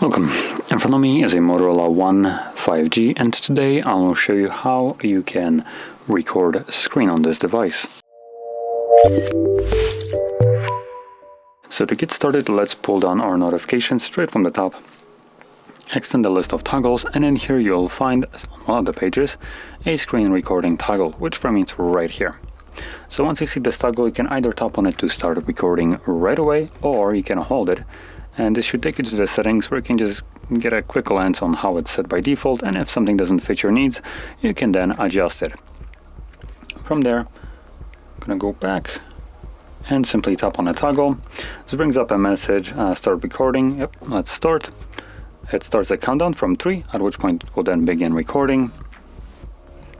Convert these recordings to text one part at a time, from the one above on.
Welcome. In front of me is a Motorola One 5G, and today I will show you how you can record a screen on this device. So to get started, let's pull down our notifications straight from the top, extend the list of toggles, and in here you'll find on one of the pages a screen recording toggle, which for me it's right here. So once you see this toggle, you can either tap on it to start recording right away, or you can hold it, and this should take you to the settings where you can just get a quick glance on how it's set by default, and if something doesn't fit your needs, you can then adjust it. From there, I'm gonna go back and simply tap on the toggle. This brings up a message, start recording. Yep, let's start. It starts a countdown from 3, at which point it will then begin recording.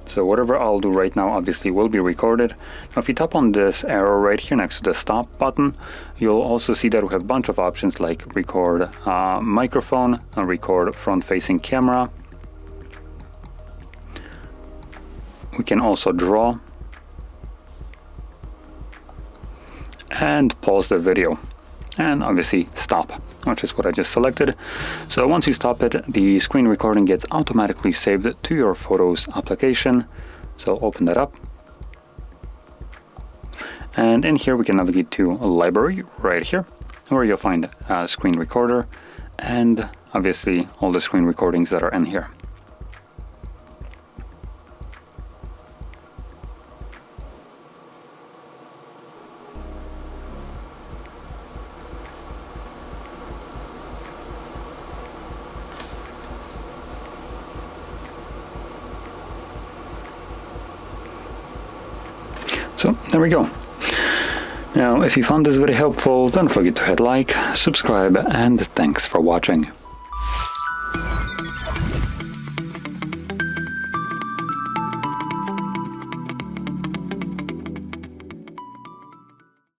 So whatever I'll do right now obviously will be recorded. Now if you tap on this arrow right here next to the stop button, you'll also see that we have a bunch of options like record microphone, record front-facing camera. We can also draw and pause the video, and obviously stop, which is what I just selected. So once you stop it, the screen recording gets automatically saved to your Photos application. So I'll open that up. And in here we can navigate to a library right here, where you'll find a screen recorder and obviously all the screen recordings that are in here. So there we go. Now, if you found this very helpful, don't forget to hit like, subscribe, and thanks for watching.